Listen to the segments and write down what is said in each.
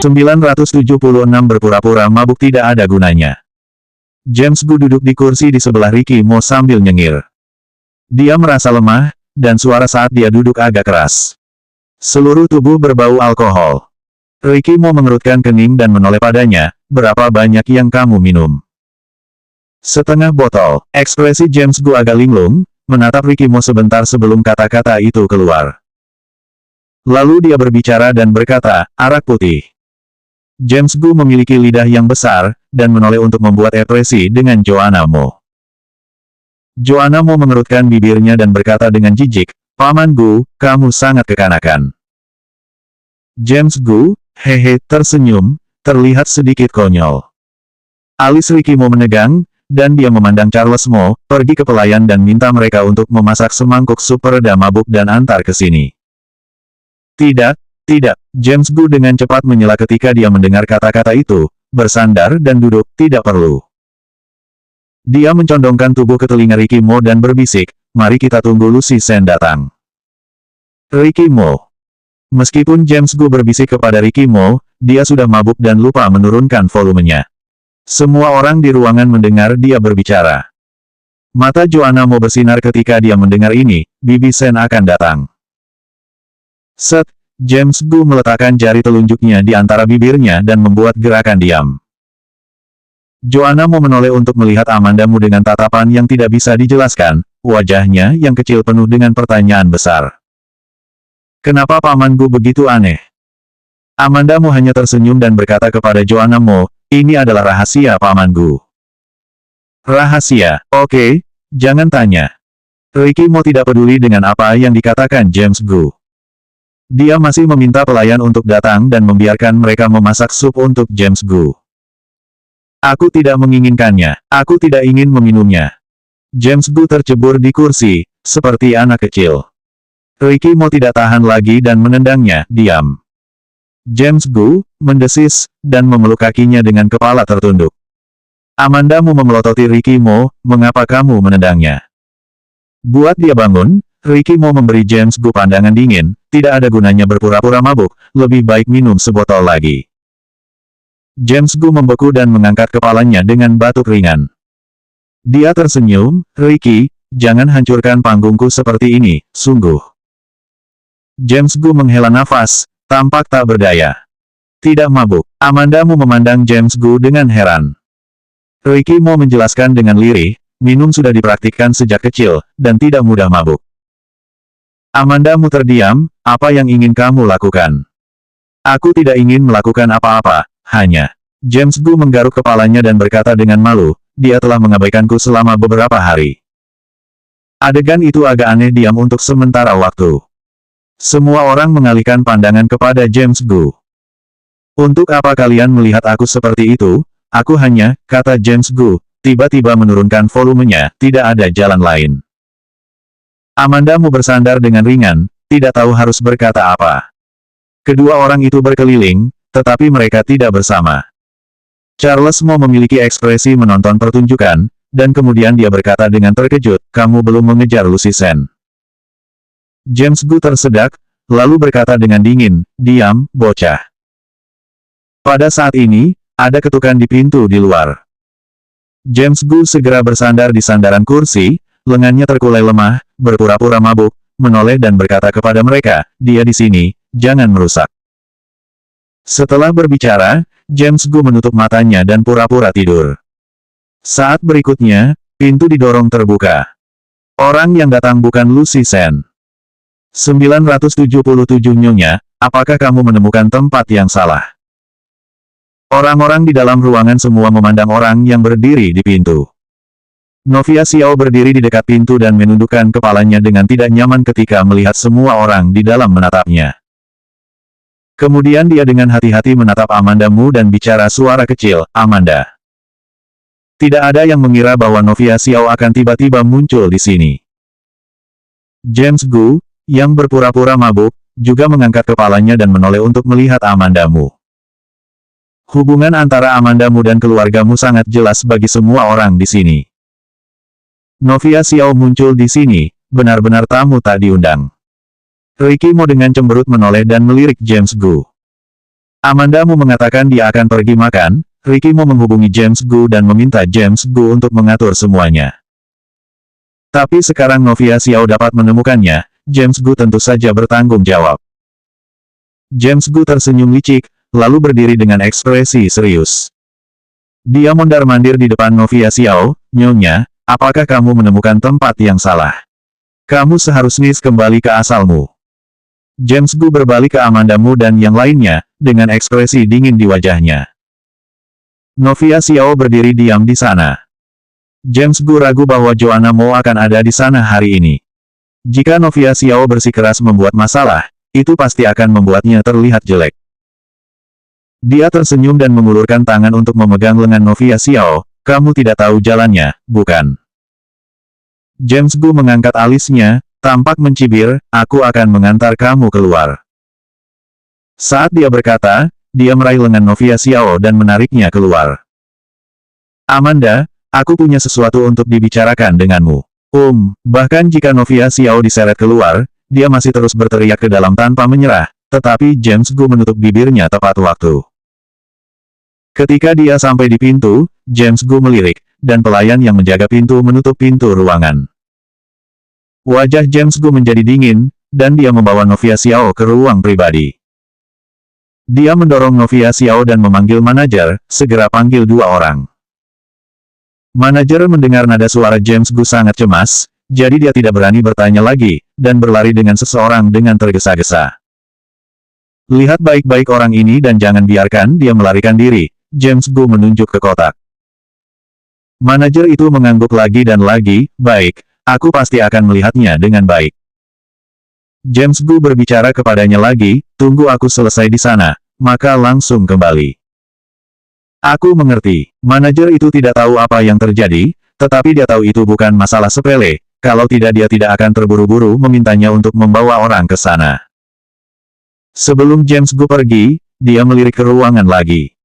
976 berpura-pura mabuk tidak ada gunanya. James Gu duduk di kursi di sebelah Ricky Mo sambil nyengir. Dia merasa lemah, dan suara saat dia duduk agak keras. Seluruh tubuh berbau alkohol. Ricky Mo mengerutkan kening dan menoleh padanya, berapa banyak yang kamu minum? Setengah botol. Ekspresi James Gu agak linglung, menatap Ricky Mo sebentar sebelum kata-kata itu keluar. Lalu dia berbicara dan berkata, arak putih. James Gu memiliki lidah yang besar, dan menoleh untuk membuat ekspresi dengan Joanna Mo. Joanna Mo mengerutkan bibirnya dan berkata dengan jijik, Paman Gu, kamu sangat kekanakan. James Gu, hehe, tersenyum, terlihat sedikit konyol. Alis Ricky Mo menegang, dan dia memandang Charles Mo, pergi ke pelayan dan minta mereka untuk memasak semangkuk sup pereda mabuk dan antar ke sini. Tidak, tidak, James Gu dengan cepat menyela ketika dia mendengar kata-kata itu, bersandar dan duduk, tidak perlu. Dia mencondongkan tubuh ke telinga Ricky Mo dan berbisik, mari kita tunggu Lucy Sen datang. Ricky Mo. Meskipun James Gu berbisik kepada Ricky Mo, dia sudah mabuk dan lupa menurunkan volumenya. Semua orang di ruangan mendengar dia berbicara. Mata Joanna Mo bersinar ketika dia mendengar ini, Bibi Sen akan datang. Set, James Gu meletakkan jari telunjuknya di antara bibirnya dan membuat gerakan diam. Joanna Mo menoleh untuk melihat Amanda Mu dengan tatapan yang tidak bisa dijelaskan, wajahnya yang kecil penuh dengan pertanyaan besar. Kenapa Paman Gu begitu aneh? Amanda Mu hanya tersenyum dan berkata kepada Joanna Mo, ini adalah rahasia Paman Gu. Rahasia, oke, jangan tanya. Ricky Mo tidak peduli dengan apa yang dikatakan James Gu. Dia masih meminta pelayan untuk datang dan membiarkan mereka memasak sup untuk James Gu. Aku tidak menginginkannya, aku tidak ingin meminumnya. James Gu tercebur di kursi, seperti anak kecil. Ricky Mo tidak tahan lagi dan menendangnya, diam. James Gu, mendesis, dan memeluk kakinya dengan kepala tertunduk. Amanda Mu memelototi Ricky Mo, mengapa kamu menendangnya? Buat dia bangun, Ricky Mo memberi James Gu pandangan dingin, tidak ada gunanya berpura-pura mabuk, lebih baik minum sebotol lagi. James Gu membeku dan mengangkat kepalanya dengan batuk ringan. Dia tersenyum, Ricky, jangan hancurkan panggungku seperti ini, sungguh. James Gu menghela nafas, tampak tak berdaya. Tidak mabuk. Amanda Mu memandang James Gu dengan heran. Ricky Mo menjelaskan dengan lirih, minum sudah dipraktikkan sejak kecil, dan tidak mudah mabuk. Amanda Mu terdiam, apa yang ingin kamu lakukan? Aku tidak ingin melakukan apa-apa, hanya. James Gu menggaruk kepalanya dan berkata dengan malu, dia telah mengabaikanku selama beberapa hari. Adegan itu agak aneh diam untuk sementara waktu. Semua orang mengalihkan pandangan kepada James Gu. Untuk apa kalian melihat aku seperti itu? Aku hanya, kata James Gu, tiba-tiba menurunkan volumenya, tidak ada jalan lain. Amanda Mu bersandar dengan ringan, tidak tahu harus berkata apa. Kedua orang itu berkeliling, tetapi mereka tidak bersama. Charles Mo memiliki ekspresi menonton pertunjukan, dan kemudian dia berkata dengan terkejut, kamu belum mengejar Lucy Sen. James Gu tersedak, lalu berkata dengan dingin, diam, bocah. Pada saat ini, ada ketukan di pintu di luar. James Gu segera bersandar di sandaran kursi, lengannya terkulai lemah, berpura-pura mabuk, menoleh dan berkata kepada mereka, dia di sini, jangan merusak. Setelah berbicara, James Gu menutup matanya dan pura-pura tidur. Saat berikutnya, pintu didorong terbuka. Orang yang datang bukan Lucy Sen. 977 Nyonya, apakah kamu menemukan tempat yang salah? Orang-orang di dalam ruangan semua memandang orang yang berdiri di pintu. Novia Xiao berdiri di dekat pintu dan menundukkan kepalanya dengan tidak nyaman ketika melihat semua orang di dalam menatapnya. Kemudian dia dengan hati-hati menatap Amanda Mu dan bicara suara kecil, Amanda. Tidak ada yang mengira bahwa Novia Xiao akan tiba-tiba muncul di sini. James Gu, yang berpura-pura mabuk, juga mengangkat kepalanya dan menoleh untuk melihat Amanda Mu. Hubungan antara Amanda Mu dan keluargamu sangat jelas bagi semua orang di sini. Novia Xiao muncul di sini, benar-benar tamu tak diundang. Ricky Mo dengan cemberut menoleh dan melirik James Gu. Amandamu mengatakan dia akan pergi makan, Ricky mau menghubungi James Gu dan meminta James Gu untuk mengatur semuanya. Tapi sekarang Novia Xiao dapat menemukannya, James Gu tentu saja bertanggung jawab. James Gu tersenyum licik, lalu berdiri dengan ekspresi serius. Dia mondar-mandir di depan Novia Xiao, "Nyonya, apakah kamu menemukan tempat yang salah? Kamu seharusnya kembali ke asalmu." James Gu berbalik ke Amandamu dan yang lainnya, dengan ekspresi dingin di wajahnya. Novia Xiao berdiri diam di sana. James Gu ragu bahwa Joanna Mo akan ada di sana hari ini. Jika Novia Xiao bersikeras membuat masalah, itu pasti akan membuatnya terlihat jelek. Dia tersenyum dan mengulurkan tangan untuk memegang lengan Novia Xiao. "Kamu tidak tahu jalannya, bukan?" James Gu mengangkat alisnya, tampak mencibir, "Aku akan mengantar kamu keluar." Saat dia berkata, dia meraih lengan Novia Xiao dan menariknya keluar. "Amanda, aku punya sesuatu untuk dibicarakan denganmu." Bahkan jika Novia Xiao diseret keluar, dia masih terus berteriak ke dalam tanpa menyerah, tetapi James Gu menutup bibirnya tepat waktu. Ketika dia sampai di pintu, James Gu melirik, dan pelayan yang menjaga pintu menutup pintu ruangan. Wajah James Gu menjadi dingin, dan dia membawa Novia Xiao ke ruang pribadi. Dia mendorong Novia Xiao dan memanggil manajer, "Segera panggil 2 orang." Manajer mendengar nada suara James Gu sangat cemas, jadi dia tidak berani bertanya lagi, dan berlari dengan seseorang dengan tergesa-gesa. "Lihat baik-baik orang ini dan jangan biarkan dia melarikan diri," James Gu menunjuk ke kotak. Manajer itu mengangguk lagi dan lagi, "Baik, aku pasti akan melihatnya dengan baik." James Gu berbicara kepadanya lagi, "Tunggu aku selesai di sana, maka langsung kembali." "Aku mengerti." Manajer itu tidak tahu apa yang terjadi, tetapi dia tahu itu bukan masalah sepele, kalau tidak dia tidak akan terburu-buru memintanya untuk membawa orang ke sana. Sebelum James Gu pergi, dia melirik ke ruangan lagi.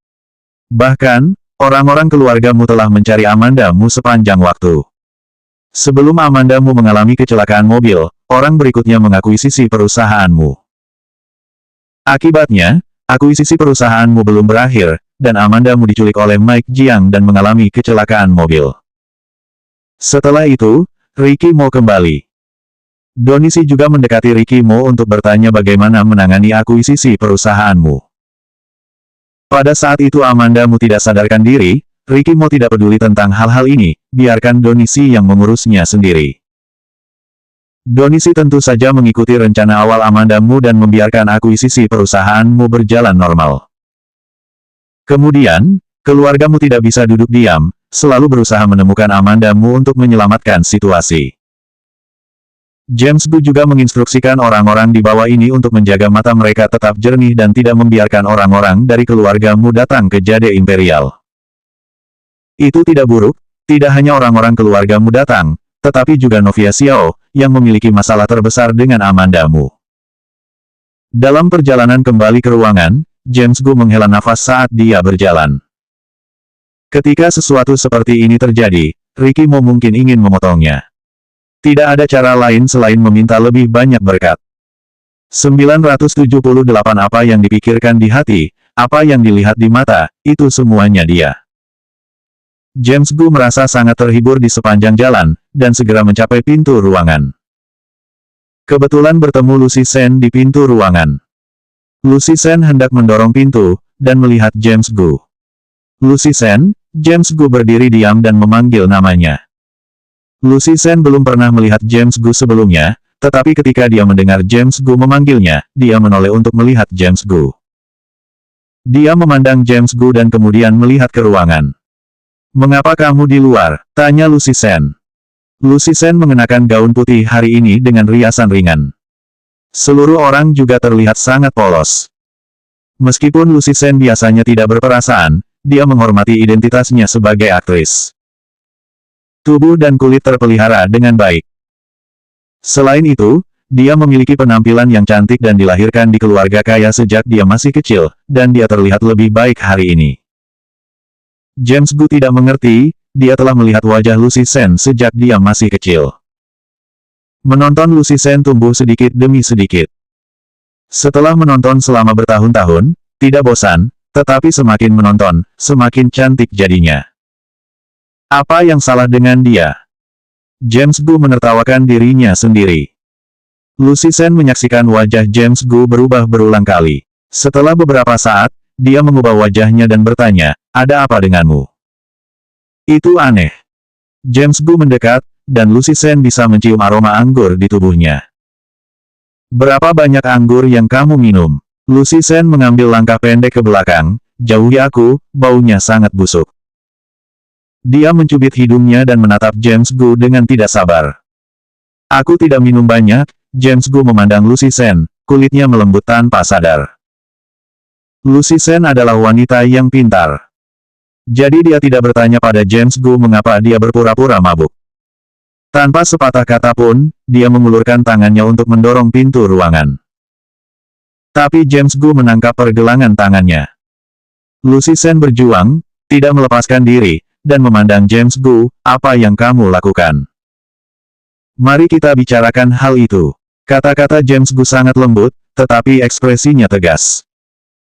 "Bahkan, orang-orang keluargamu telah mencari Amandamu sepanjang waktu. Sebelum Amandamu mengalami kecelakaan mobil, orang berikutnya mengakuisisi perusahaanmu. Akibatnya, akuisisi perusahaanmu belum berakhir, dan Amandamu diculik oleh Mike Jiang dan mengalami kecelakaan mobil. Setelah itu, Ricky Mo kembali. Donisi juga mendekati Ricky Mo untuk bertanya bagaimana menangani akuisisi perusahaanmu. Pada saat itu Amandamu tidak sadarkan diri, Ricky Mo tidak peduli tentang hal-hal ini, biarkan Donisi yang mengurusnya sendiri. Donisi tentu saja mengikuti rencana awal Amandamu dan membiarkan akuisisi perusahaanmu berjalan normal. Kemudian, keluargamu tidak bisa duduk diam, selalu berusaha menemukan Amandamu untuk menyelamatkan situasi. James Gu juga menginstruksikan orang-orang di bawah ini untuk menjaga mata mereka tetap jernih dan tidak membiarkan orang-orang dari keluargamu datang ke Jade Imperial. Itu tidak buruk, tidak hanya orang-orang keluargamu datang, tetapi juga Novia Xiao, yang memiliki masalah terbesar dengan Amandamu. Dalam perjalanan kembali ke ruangan, James Gu menghela nafas saat dia berjalan. Ketika sesuatu seperti ini terjadi, Ricky Mo mungkin ingin memotongnya. Tidak ada cara lain selain meminta lebih banyak berkat. 978 Apa yang dipikirkan di hati, apa yang dilihat di mata, itu semuanya dia. James Gu merasa sangat terhibur di sepanjang jalan, dan segera mencapai pintu ruangan. Kebetulan bertemu Lucy Sen di pintu ruangan. Lucy Sen hendak mendorong pintu, dan melihat James Gu. "Lucy Sen," James Gu berdiri diam dan memanggil namanya. Lucy Sen belum pernah melihat James Gu sebelumnya, tetapi ketika dia mendengar James Gu memanggilnya, dia menoleh untuk melihat James Gu. Dia memandang James Gu dan kemudian melihat ke ruangan. "Mengapa kamu di luar?" tanya Lucy Sen. Lucy Sen mengenakan gaun putih hari ini dengan riasan ringan. Seluruh orang juga terlihat sangat polos. Meskipun Lucy Sen biasanya tidak berperasaan, dia menghormati identitasnya sebagai aktris. Tubuh dan kulit terpelihara dengan baik. Selain itu, dia memiliki penampilan yang cantik dan dilahirkan di keluarga kaya sejak dia masih kecil, dan dia terlihat lebih baik hari ini. James Gu tidak mengerti, dia telah melihat wajah Lucy Sen sejak dia masih kecil. Menonton Lucy Sen tumbuh sedikit demi sedikit. Setelah menonton selama bertahun-tahun, tidak bosan, tetapi semakin menonton, semakin cantik jadinya. Apa yang salah dengan dia? James Gu menertawakan dirinya sendiri. Lucy Sen menyaksikan wajah James Gu berubah berulang kali. Setelah beberapa saat, dia mengubah wajahnya dan bertanya, ada apa denganmu? Itu aneh. James Gu mendekat, dan Lucy Sen bisa mencium aroma anggur di tubuhnya. Berapa banyak anggur yang kamu minum? Lucy Sen mengambil langkah pendek ke belakang, jauhi aku, baunya sangat busuk. Dia mencubit hidungnya dan menatap James Gu dengan tidak sabar. Aku tidak minum banyak, James Gu memandang Lucy Sen, kulitnya melembut tanpa sadar. Lucy Sen adalah wanita yang pintar. Jadi dia tidak bertanya pada James Gu mengapa dia berpura-pura mabuk. Tanpa sepatah kata pun, dia mengulurkan tangannya untuk mendorong pintu ruangan. Tapi James Gu menangkap pergelangan tangannya. Lucy Sen berjuang, tidak melepaskan diri, dan memandang James Gu, apa yang kamu lakukan? Mari kita bicarakan hal itu. Kata-kata James Gu sangat lembut, tetapi ekspresinya tegas.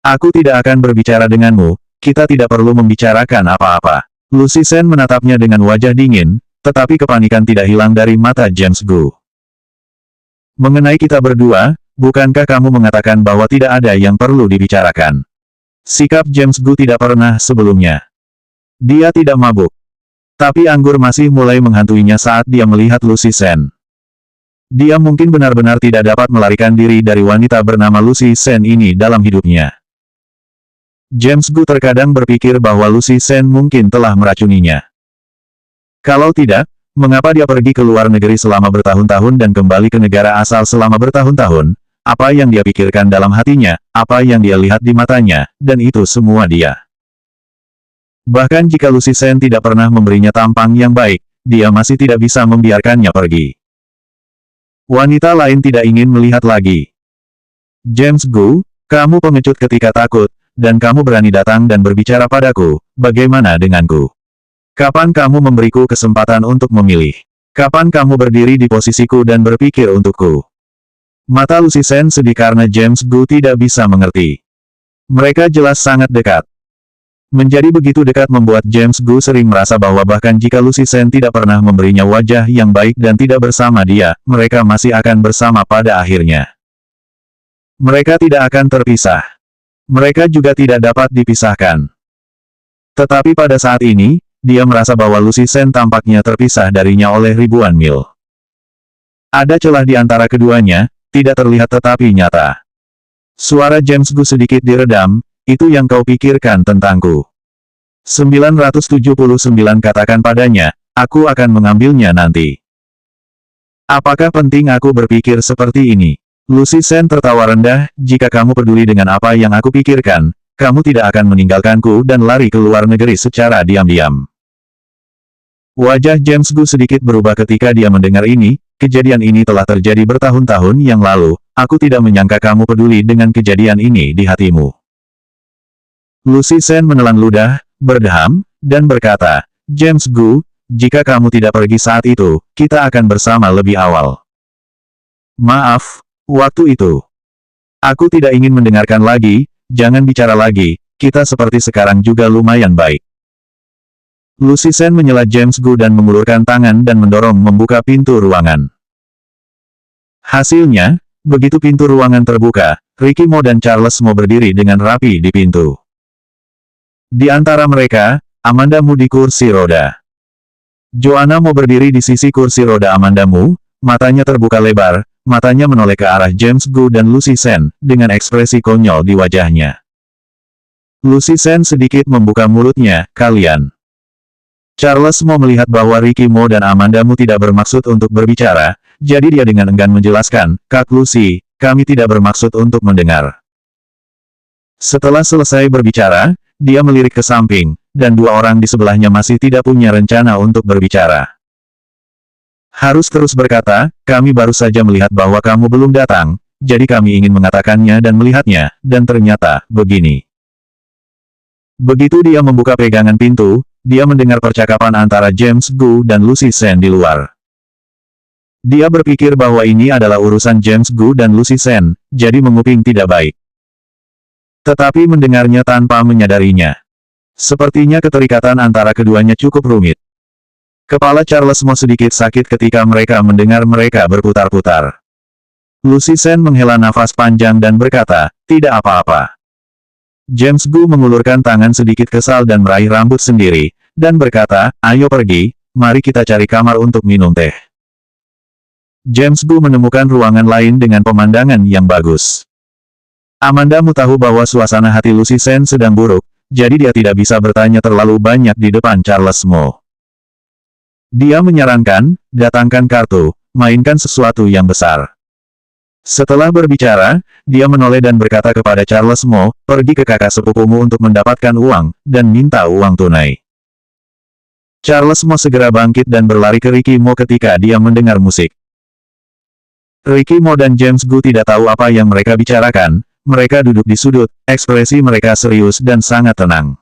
Aku tidak akan berbicara denganmu, kita tidak perlu membicarakan apa-apa. Lucy Sen menatapnya dengan wajah dingin, tetapi kepanikan tidak hilang dari mata James Gu. Mengenai kita berdua, bukankah kamu mengatakan bahwa tidak ada yang perlu dibicarakan? Sikap James Gu tidak pernah sebelumnya. Dia tidak mabuk. Tapi anggur masih mulai menghantuinya saat dia melihat Lucy Sen. Dia mungkin benar-benar tidak dapat melarikan diri dari wanita bernama Lucy Sen ini dalam hidupnya. James Gu terkadang berpikir bahwa Lucy Sen mungkin telah meracuninya. Kalau tidak, mengapa dia pergi ke luar negeri selama bertahun-tahun dan kembali ke negara asal selama bertahun-tahun? Apa yang dia pikirkan dalam hatinya, apa yang dia lihat di matanya, dan itu semua dia. Bahkan jika Lucy Sen tidak pernah memberinya tampang yang baik, dia masih tidak bisa membiarkannya pergi. Wanita lain tidak ingin melihat lagi. James Gu, kamu pengecut ketika takut, dan kamu berani datang dan berbicara padaku, bagaimana denganku? Kapan kamu memberiku kesempatan untuk memilih? Kapan kamu berdiri di posisiku dan berpikir untukku? Mata Lucy Sen sedih karena James Gu tidak bisa mengerti. Mereka jelas sangat dekat. Menjadi begitu dekat membuat James Gu sering merasa bahwa bahkan jika Lucy Sen tidak pernah memberinya wajah yang baik dan tidak bersama dia, mereka masih akan bersama pada akhirnya. Mereka tidak akan terpisah. Mereka juga tidak dapat dipisahkan. Tetapi pada saat ini, dia merasa bahwa Lucy Sen tampaknya terpisah darinya oleh ribuan mil. Ada celah di antara keduanya, tidak terlihat tetapi nyata. Suara James Gu sedikit diredam, itu yang kau pikirkan tentangku. 979 katakan padanya, aku akan mengambilnya nanti. Apakah penting aku berpikir seperti ini? Lucy Sen tertawa rendah, jika kamu peduli dengan apa yang aku pikirkan, kamu tidak akan meninggalkanku dan lari ke luar negeri secara diam-diam. Wajah James Gu sedikit berubah ketika dia mendengar ini, kejadian ini telah terjadi bertahun-tahun yang lalu, aku tidak menyangka kamu peduli dengan kejadian ini di hatimu. Lucy Sen menelan ludah, berdeham, dan berkata, James Gu, jika kamu tidak pergi saat itu, kita akan bersama lebih awal. Maaf, waktu itu. Aku tidak ingin mendengarkan lagi, jangan bicara lagi, kita seperti sekarang juga lumayan baik. Lucy Sen menyela James Gu dan mengulurkan tangan dan mendorong membuka pintu ruangan. Hasilnya, begitu pintu ruangan terbuka, Ricky Mo dan Charles Mo berdiri dengan rapi di pintu. Di antara mereka, Amanda Mu di kursi roda. Joanna Mo berdiri di sisi kursi roda Amanda Mu, matanya terbuka lebar, matanya menoleh ke arah James Gu dan Lucy Sen, dengan ekspresi konyol di wajahnya. Lucy Sen sedikit membuka mulutnya, kalian. Charles Mo melihat bahwa Ricky Mo dan Amanda Mu tidak bermaksud untuk berbicara, jadi dia dengan enggan menjelaskan, Kak Lucy, kami tidak bermaksud untuk mendengar. Setelah selesai berbicara, dia melirik ke samping, dan dua orang di sebelahnya masih tidak punya rencana untuk berbicara. Harus terus berkata, kami baru saja melihat bahwa kamu belum datang, jadi kami ingin mengatakannya dan melihatnya, dan ternyata, begini. Begitu dia membuka pegangan pintu, dia mendengar percakapan antara James Gu dan Lucy Sen di luar. Dia berpikir bahwa ini adalah urusan James Gu dan Lucy Sen, jadi menguping tidak baik. tetapi mendengarnya tanpa menyadarinya. Sepertinya keterikatan antara keduanya cukup rumit. Kepala Charles Mo sedikit sakit ketika mereka mendengar mereka berputar-putar. Lucy Sen menghela nafas panjang dan berkata, "Tidak apa-apa." James Gu mengulurkan tangan sedikit kesal dan meraih rambut sendiri, dan berkata, "Ayo pergi, mari kita cari kamar untuk minum teh." James Gu menemukan ruangan lain dengan pemandangan yang bagus. Amanda Mu tahu bahwa suasana hati Lucy Sen sedang buruk, jadi dia tidak bisa bertanya terlalu banyak di depan Charles Mo. Dia menyarankan, datangkan kartu, mainkan sesuatu yang besar. Setelah berbicara, dia menoleh dan berkata kepada Charles Mo, "Pergi ke kakak sepupumu untuk mendapatkan uang, dan minta uang tunai." Charles Mo segera bangkit dan berlari ke Ricky Mo ketika dia mendengar musik. Ricky Mo dan James Gu tidak tahu apa yang mereka bicarakan, mereka duduk di sudut, ekspresi mereka serius dan sangat tenang.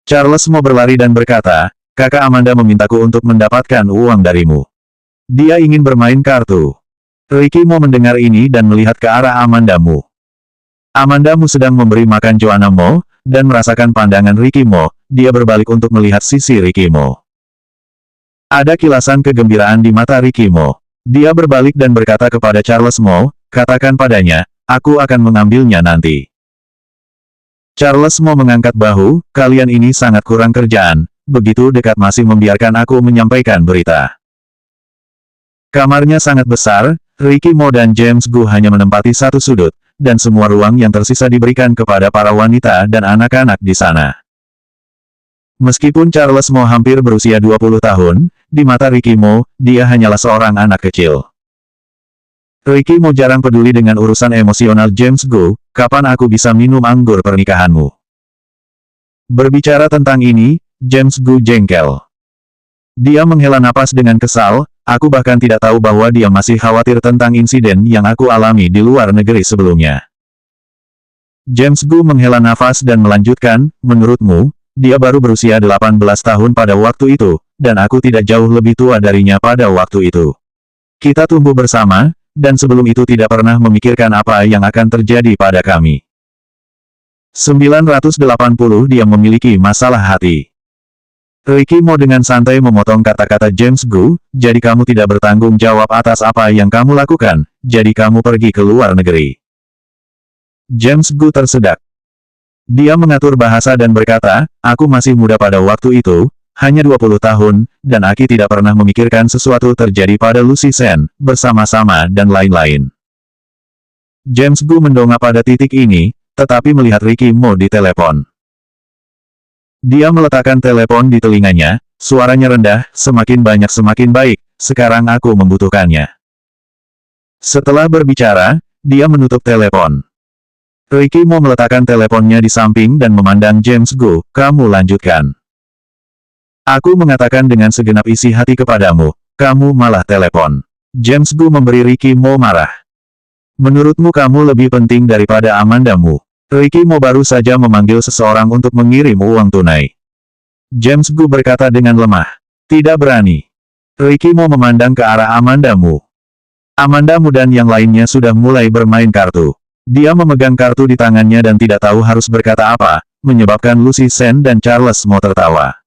Charles Mo berlari dan berkata, "Kakak Amanda memintaku untuk mendapatkan uang darimu. Dia ingin bermain kartu." Ricky Mo mendengar ini dan melihat ke arah Amanda Mu. Amanda Mu sedang memberi makan Joanna Mo, dan merasakan pandangan Ricky Mo, dia berbalik untuk melihat sisi Ricky Mo. Ada kilasan kegembiraan di mata Ricky Mo. Dia berbalik dan berkata kepada Charles Mo, "Katakan padanya, aku akan mengambilnya nanti." Charles Mo mengangkat bahu, "Kalian ini sangat kurang kerjaan, begitu dekat masih membiarkan aku menyampaikan berita." Kamarnya sangat besar, Ricky Mo dan James Gu hanya menempati satu sudut, dan semua ruang yang tersisa diberikan kepada para wanita dan anak-anak di sana. Meskipun Charles Mo hampir berusia 20 tahun, di mata Ricky Mo, dia hanyalah seorang anak kecil. Ricky Mo jarang peduli dengan urusan emosional James Gu, "Kapan aku bisa minum anggur pernikahanmu?" Berbicara tentang ini, James Gu jengkel. Dia menghela napas dengan kesal, "Aku bahkan tidak tahu bahwa dia masih khawatir tentang insiden yang aku alami di luar negeri sebelumnya." James Gu menghela nafas dan melanjutkan, "Menurutmu, dia baru berusia 18 tahun pada waktu itu, dan aku tidak jauh lebih tua darinya pada waktu itu. Kita tumbuh bersama, dan sebelum itu tidak pernah memikirkan apa yang akan terjadi pada kami. 980 Dia memiliki masalah hati." Ricky Mo dengan santai memotong kata-kata James Gu, "Jadi kamu tidak bertanggung jawab atas apa yang kamu lakukan, jadi kamu pergi ke luar negeri." James Gu tersedak. Dia mengatur bahasa dan berkata, "Aku masih muda pada waktu itu, hanya 20 tahun, dan aku tidak pernah memikirkan sesuatu terjadi pada Lucy Sen, bersama-sama dan lain-lain." James Gu mendongak pada titik ini, tetapi melihat Ricky Mo di telepon. Dia meletakkan telepon di telinganya, suaranya rendah, "Semakin banyak semakin baik, sekarang aku membutuhkannya." Setelah berbicara, dia menutup telepon. Ricky Mo meletakkan teleponnya di samping dan memandang James Gu, "Kamu lanjutkan." "Aku mengatakan dengan segenap isi hati kepadamu, kamu malah telepon." James Gu memberi Ricky Mo marah. "Menurutmu kamu lebih penting daripada Amanda Mu?" Ricky Mo baru saja memanggil seseorang untuk mengirim uang tunai. James Gu berkata dengan lemah. "Tidak berani." Ricky Mo memandang ke arah Amanda Mu. Amanda Mu dan yang lainnya sudah mulai bermain kartu. Dia memegang kartu di tangannya dan tidak tahu harus berkata apa, menyebabkan Lucy Sen dan Charles Mo tertawa.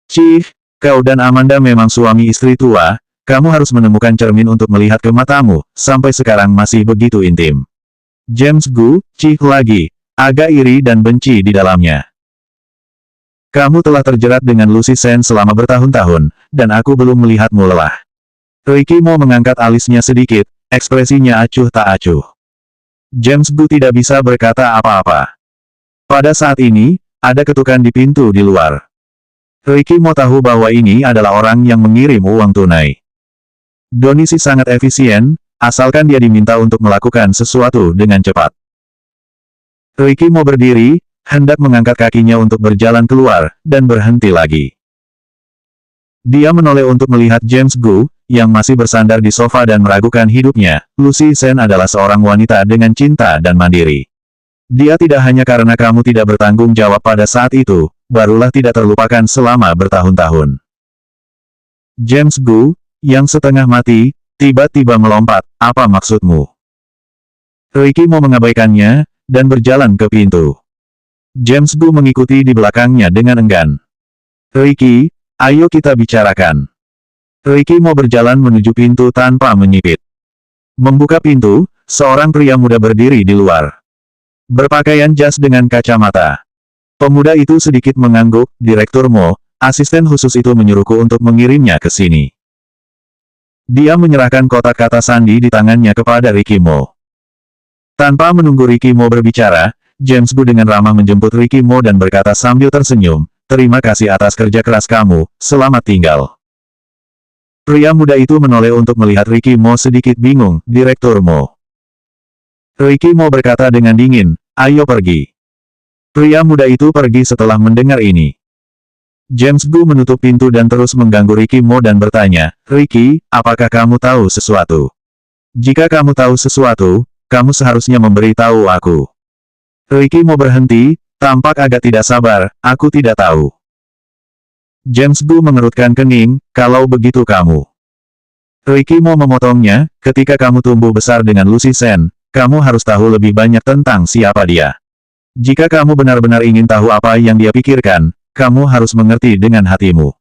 "Cih, kau dan Amanda memang suami istri tua, kamu harus menemukan cermin untuk melihat ke matamu, sampai sekarang masih begitu intim." James Gu, cih lagi, agak iri dan benci di dalamnya. "Kamu telah terjerat dengan Lucy Sen selama bertahun-tahun, dan aku belum melihatmu lelah." Ricky Mo mengangkat alisnya sedikit, ekspresinya acuh tak acuh. James Gu tidak bisa berkata apa-apa. Pada saat ini, ada ketukan di pintu di luar. Ricky Mo tahu bahwa ini adalah orang yang mengirim uang tunai. Donisi sangat efisien, asalkan dia diminta untuk melakukan sesuatu dengan cepat. Ricky Mo berdiri, hendak mengangkat kakinya untuk berjalan keluar, dan berhenti lagi. Dia menoleh untuk melihat James Gu, yang masih bersandar di sofa dan meragukan hidupnya. Lucy Sen adalah seorang wanita dengan cinta dan mandiri. Dia tidak hanya karena kamu tidak bertanggung jawab pada saat itu, barulah tidak terlupakan selama bertahun-tahun. James Gu, yang setengah mati, tiba-tiba melompat, "Apa maksudmu?" Ricky Mo mengabaikannya, dan berjalan ke pintu. James Gu mengikuti di belakangnya dengan enggan. Ricky, ayo kita bicarakan. Ricky mau berjalan menuju pintu tanpa menyipit. Membuka pintu, seorang pria muda berdiri di luar. Berpakaian jas dengan kacamata. Pemuda itu sedikit mengangguk. Direktur Mo, asisten khusus itu menyuruhku untuk mengirimnya ke sini. Dia menyerahkan kotak kata sandi di tangannya kepada Ricky Mo. Tanpa menunggu Ricky Mo berbicara, James Gu dengan ramah menjemput Ricky Mo dan berkata sambil tersenyum, "Terima kasih atas kerja keras kamu, selamat tinggal." Pria muda itu menoleh untuk melihat Ricky Mo sedikit bingung. Direktur Mo. Ricky Mo berkata dengan dingin, "Ayo pergi." Pria muda itu pergi setelah mendengar ini. James Gu menutup pintu dan terus mengganggu Ricky Mo dan bertanya, "Ricky, apakah kamu tahu sesuatu? Jika kamu tahu sesuatu, kamu seharusnya memberitahu aku." Ricky Mo berhenti, tampak agak tidak sabar. "Aku tidak tahu." James Gu mengerutkan kening, "Kalau begitu kamu." Ricky Mo memotongnya, "Ketika kamu tumbuh besar dengan Lucy Sen, kamu harus tahu lebih banyak tentang siapa dia. Jika kamu benar-benar ingin tahu apa yang dia pikirkan, kamu harus mengerti dengan hatimu.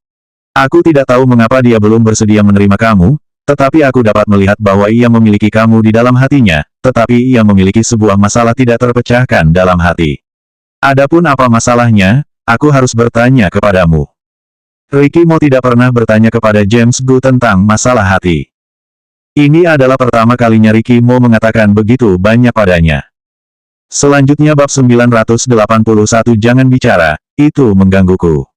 Aku tidak tahu mengapa dia belum bersedia menerima kamu, tetapi aku dapat melihat bahwa ia memiliki kamu di dalam hatinya, tetapi ia memiliki sebuah masalah tidak terpecahkan dalam hati. Adapun apa masalahnya, aku harus bertanya kepadamu." Ricky Mo tidak pernah bertanya kepada James Gu tentang masalah hati. Ini adalah pertama kalinya Ricky Mo mengatakan begitu banyak padanya. Selanjutnya bab 981 jangan bicara, itu menggangguku.